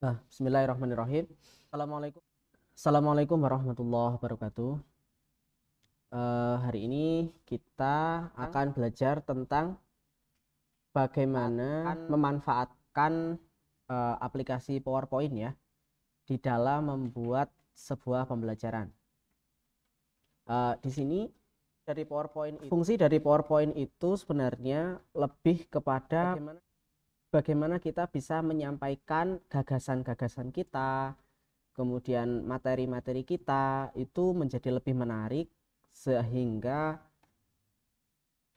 Bismillahirrahmanirrahim. Assalamualaikum warahmatullahi wabarakatuh. Hari ini kita akan belajar tentang bagaimana memanfaatkan aplikasi PowerPoint ya di dalam membuat sebuah pembelajaran. Di sini fungsi dari PowerPoint itu sebenarnya lebih kepada bagaimana kita bisa menyampaikan gagasan-gagasan kita, kemudian materi-materi kita itu menjadi lebih menarik sehingga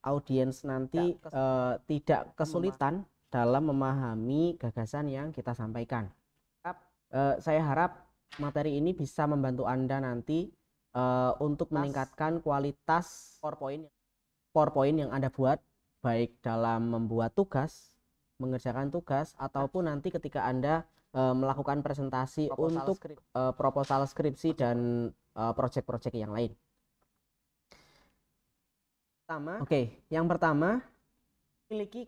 audiens nanti tidak kesulitan dalam memahami gagasan yang kita sampaikan. Saya harap materi ini bisa membantu Anda nanti untuk meningkatkan kualitas PowerPoint yang Anda buat, baik dalam membuat tugas, mengerjakan tugas, ataupun nanti ketika Anda melakukan presentasi untuk proposal skripsi dan proyek-proyek yang lain. Yang pertama, miliki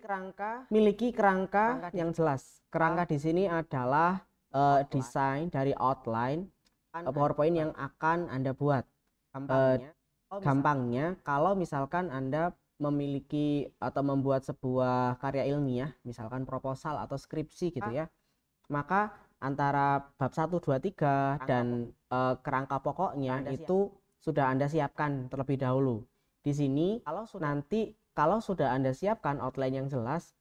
kerangka yang jelas. Kerangka di sini adalah desain dari outline PowerPoint yang akan Anda buat. Gampangnya, kalau misalkan Anda memiliki atau membuat sebuah karya ilmiah, misalkan proposal atau skripsi gitu ya, maka antara bab 1, 2, 3 dan kerangka pokoknya itu sudah Anda siapkan terlebih dahulu. Di sini nanti kalau sudah Anda siapkan outline yang jelas,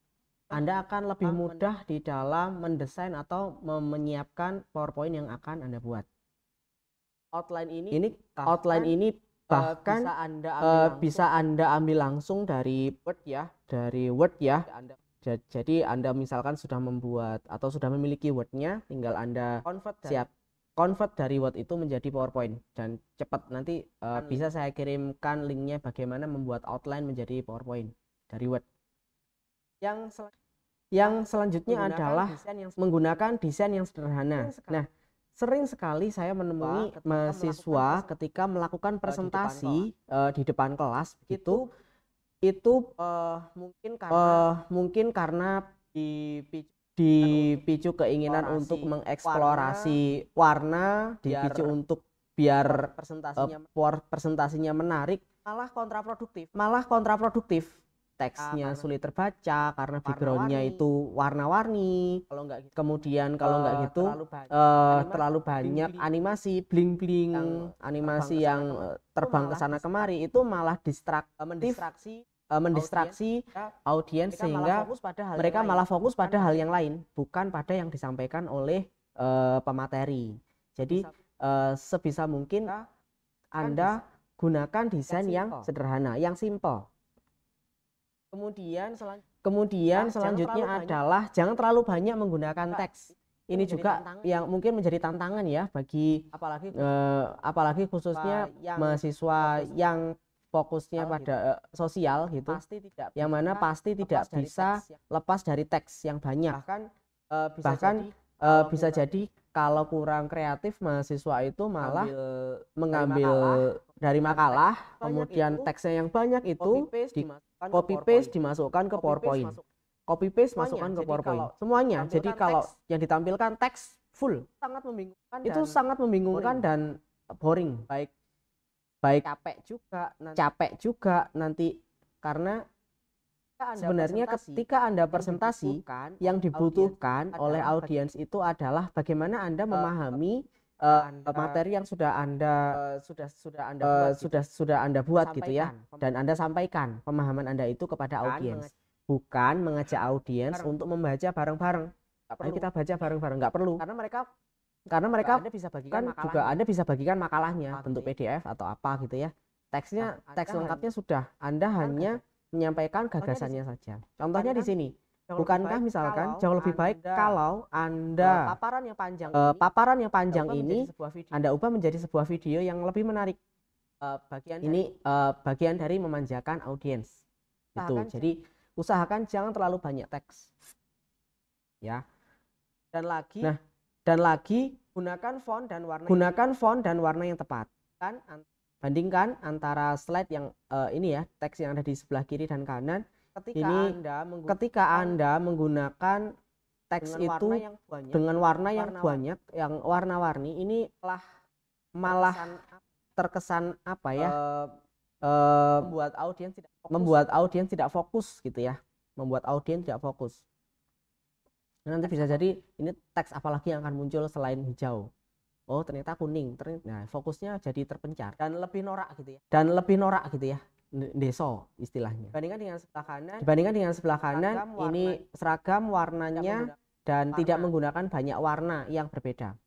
Anda akan lebih mudah di dalam mendesain atau menyiapkan PowerPoint yang akan Anda buat. Outline ini bahkan bisa Anda ambil langsung dari Word ya. Jadi Anda misalkan sudah membuat atau sudah memiliki Word-nya, tinggal Anda convert dari Word itu menjadi PowerPoint, dan cepat. Nanti bisa saya kirimkan linknya bagaimana membuat outline menjadi PowerPoint dari Word. Yang selanjutnya adalah menggunakan desain yang sederhana. Nah, sering sekali saya menemui mahasiswa ketika melakukan presentasi di depan kelas begitu, itu mungkin karena dipicu keinginan untuk mengeksplorasi warna, dipicu untuk biar presentasinya menarik, malah kontraproduktif. Teksnya sulit terbaca karena backgroundnya itu warna-warni. Kemudian kalau nggak gitu terlalu banyak animasi bling-bling, animasi yang terbang ke sana kemari, itu malah mendistraksi audiens, sehingga mereka malah fokus pada hal yang lain, bukan pada yang disampaikan oleh pemateri. Jadi sebisa mungkin Anda gunakan desain yang sederhana, yang simple. Kemudian selanjutnya adalah jangan terlalu banyak menggunakan teks. Ini juga yang mungkin menjadi tantangan ya bagi apalagi khususnya mahasiswa yang fokusnya pada sosial gitu, yang mana pasti tidak bisa lepas dari teks yang banyak. Bahkan bisa jadi kalau kurang kreatif, mahasiswa itu malah mengambil dari makalah, kemudian teksnya yang banyak itu copy paste dimasukkan ke PowerPoint. Copy paste masukkan ke PowerPoint. Semuanya. Jadi kalau yang ditampilkan teks full, itu sangat membingungkan dan boring. Baik capek juga nanti, karena sebenarnya ketika Anda presentasi, yang dibutuhkan oleh audiens itu adalah bagaimana Anda memahami materi yang sudah Anda buat gitu ya, dan Anda sampaikan pemahaman Anda itu kepada audiens, bukan mengajak audiens untuk membaca bareng-bareng. Ayo kita baca bareng-bareng, nggak perlu, karena mereka Anda bisa bagikan makalahnya bentuk PDF atau apa gitu ya. Teks lengkapnya sudah, Anda hanya menyampaikan gagasannya saja. Contohnya di sini, bukankah misalkan jauh lebih baik kalau Anda paparan yang panjang ini Anda ubah menjadi sebuah video yang lebih menarik. Ini bagian dari memanjakan audiens. Itu. Jadi usahakan jangan terlalu banyak teks. Ya. Dan lagi gunakan font dan warna yang tepat. Bandingkan antara slide yang ini ya, teks yang ada di sebelah kiri dan kanan. Ketika Anda menggunakan teks itu dengan warna yang banyak, yang warna-warni, ini malah terkesan apa ya, membuat audiens tidak fokus gitu ya, membuat audiens tidak fokus. Nanti bisa jadi ini teks apalagi yang akan muncul selain hijau, oh ternyata kuning, nah fokusnya jadi terpencar dan lebih norak gitu ya, deso istilahnya. Dibandingkan dengan sebelah kanan ini seragam warnanya dan tidak menggunakan banyak warna yang berbeda.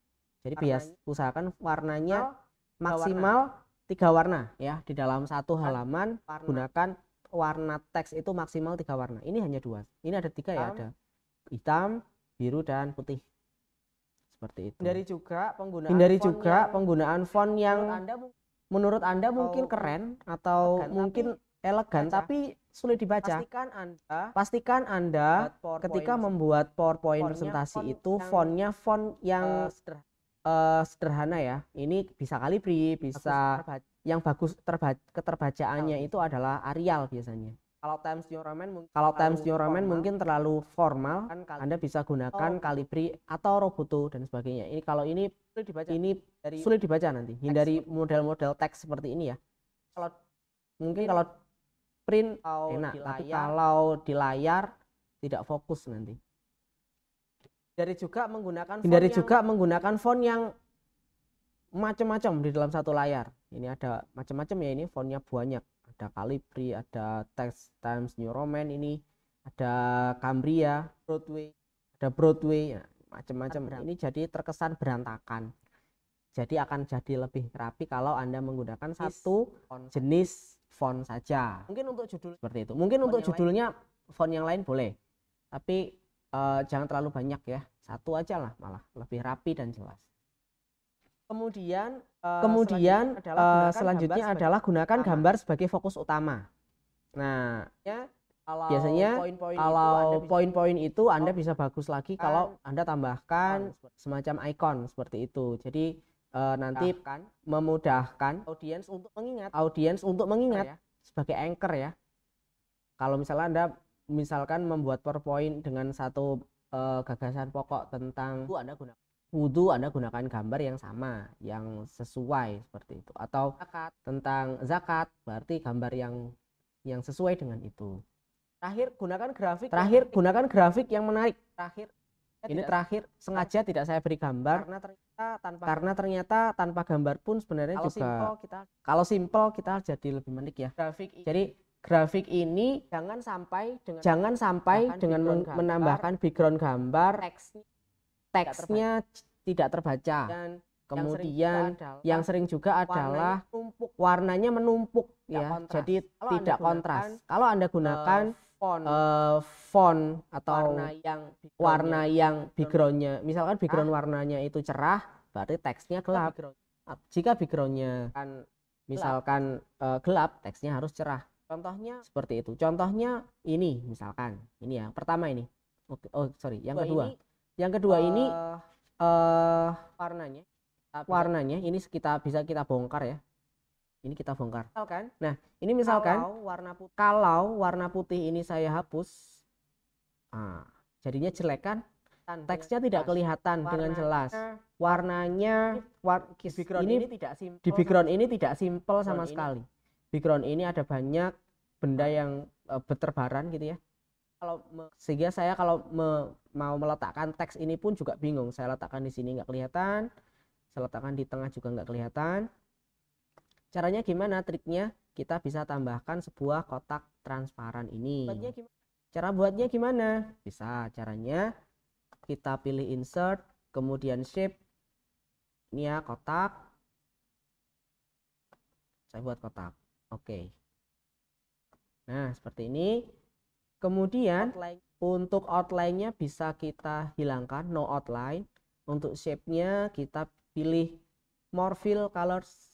Jadi usahakan warnanya maksimal 3 warna ya, di dalam satu halaman gunakan warna teks itu maksimal 3 warna. Ini hanya 2, ini ada 3 ya, ada hitam, biru, dan putih, seperti itu. Hindari juga penggunaan font yang menurut Anda mungkin keren atau mungkin elegan tapi sulit dibaca. Pastikan Anda ketika membuat PowerPoint presentasi itu fontnya font yang sederhana ya. Ini bisa Calibri, bisa yang bagus, keterbacaannya itu adalah Arial biasanya. Kalau Times New Roman mungkin terlalu formal, Anda bisa gunakan Calibri atau Roboto dan sebagainya. Ini kalau ini sulit dibaca nanti. Hindari model-model teks seperti ini ya. Mungkin kalau print enak, tapi kalau di layar tidak fokus nanti. Hindari juga menggunakan font yang macam-macam di dalam satu layar. Ini ada macam-macam ya, ini fontnya banyak. Ada Calibri, ada Times New Roman, ini ada Cambria, ada Broadway, ya, macam-macam. Ini jadi terkesan berantakan. Jadi akan jadi lebih rapi kalau Anda menggunakan satu jenis font saja. Mungkin untuk judul seperti itu. Mungkin untuk judulnya font yang lain boleh, tapi jangan terlalu banyak ya, satu aja lah, malah lebih rapi dan jelas. Kemudian selanjutnya adalah gunakan gambar sebagai fokus utama. Nah, biasanya kalau poin-poin itu Anda bisa bagus lagi kalau Anda tambahkan semacam icon seperti itu. Jadi nanti memudahkan audiens untuk mengingat sebagai anchor ya. Kalau misalnya Anda membuat PowerPoint dengan satu gagasan pokok tentang wudhu, Anda gunakan gambar yang sama, yang sesuai seperti itu. Atau tentang zakat, berarti gambar yang sesuai dengan itu. Terakhir gunakan grafik yang menarik. Terakhir sengaja tidak saya beri gambar karena ternyata tanpa gambar pun sebenarnya juga kalau simple kita jadi lebih menarik ya. Jadi grafik ini jangan sampai dengan menambahkan background gambar, teksnya tidak terbaca. Kemudian yang sering juga adalah warnanya menumpuk ya, jadi tidak kontras. Kalau Anda gunakan font atau warna yang backgroundnya, misalkan background warnanya itu cerah, berarti teksnya gelap. Jika backgroundnya misalkan gelap, teksnya harus cerah. Contohnya seperti itu. Contohnya ini misalkan, ini ya, pertama ini. Yang kedua ini warnanya ini bisa kita bongkar ya. Ini kita bongkar. Nah, ini misalkan kalau warna putih ini saya hapus, jadinya jelek kan? Teksnya tidak kelihatan dengan jelas. Warnanya di background ini tidak simpel sama sekali. Background ini ada banyak benda yang berterbaran gitu ya. Sehingga saya kalau mau meletakkan teks ini pun juga bingung. Saya letakkan di sini nggak kelihatan, saya letakkan di tengah juga nggak kelihatan. Caranya gimana? Triknya kita bisa tambahkan sebuah kotak transparan ini. Cara buatnya gimana? Bisa, caranya kita pilih insert, kemudian shape. Ini ya kotak. Saya buat kotak. Oke. Nah, seperti ini. Kemudian untuk outline-nya bisa kita hilangkan, no outline. Untuk shape-nya kita pilih more fill colors.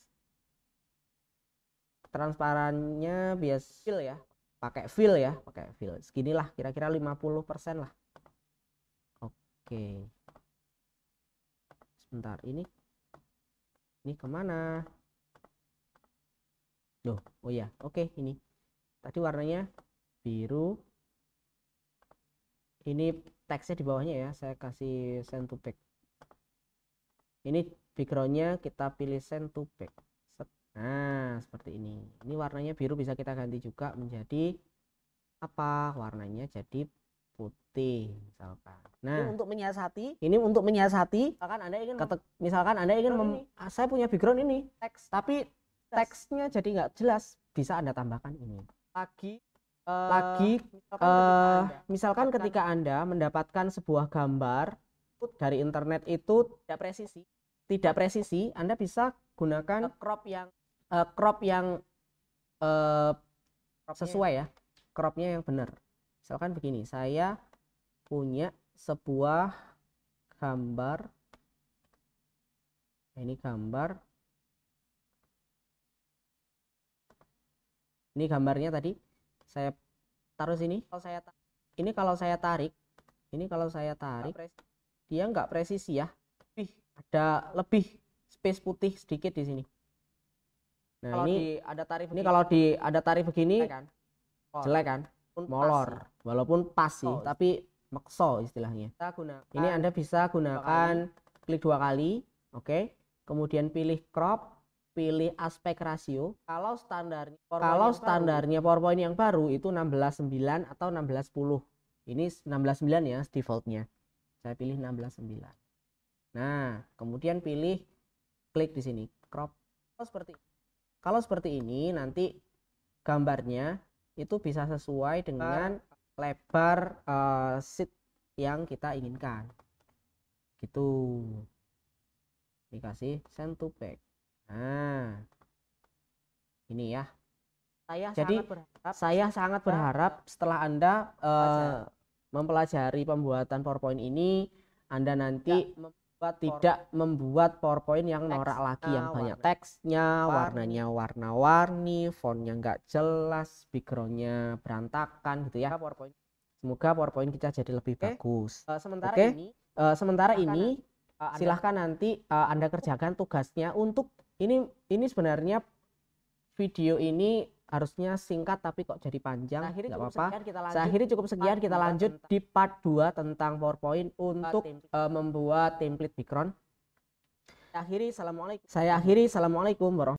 Transparannya bias fill ya, pakai fill. Seginilah kira-kira 50% lah. Oke. Sebentar, ini kemana? Oh ya, oke, ini tadi warnanya biru. Ini teksnya di bawahnya ya, saya kasih send to back. Ini backgroundnya kita pilih send to back. Nah, seperti ini. Ini warnanya biru, bisa kita ganti juga menjadi apa? Warnanya jadi putih misalkan. Nah, ini untuk menyiasati. Misalkan Anda ingin saya punya background ini, tapi teksnya jadi nggak jelas, bisa Anda tambahkan ini. Misalkan ketika Anda mendapatkan sebuah gambar dari internet itu tidak presisi, Anda bisa gunakan crop yang sesuai ya, cropnya yang benar. Misalkan begini, saya punya sebuah gambar, ini gambarnya tadi saya taruh sini. Kalau saya tarik dia nggak presisi ya, ada lebih space putih sedikit di sini. Nah, ini kalau ada tarik begini jelek kan, molor, walaupun pas sih tapi makso istilahnya. Ini Anda bisa gunakan klik 2 kali, oke. Kemudian pilih crop, pilih aspek rasio. Kalau standarnya PowerPoint yang baru itu 16:9 atau 16:10. Ini 16:9 ya defaultnya. Saya pilih 16:9. Nah, kemudian klik di sini crop. Kalau seperti ini nanti gambarnya itu bisa sesuai dengan lebar sheet yang kita inginkan. Gitu. Dikasih send to back. Nah, ini ya. Jadi saya sangat berharap setelah Anda mempelajari pembuatan PowerPoint ini, Anda nanti tidak membuat PowerPoint yang norak lagi, yang banyak teksnya, warnanya warna-warni, fontnya nggak jelas, backgroundnya berantakan gitu ya. Semoga PowerPoint kita jadi lebih bagus. Sementara ini silahkan nanti Anda kerjakan tugasnya. Untuk ini sebenarnya video ini harusnya singkat tapi kok jadi panjang, nggak apa-apa. Saya akhiri cukup sekian, kita lanjut di part 2 tentang PowerPoint untuk membuat template background. Saya akhiri, assalamualaikum warahmatullahi wabarakatuh.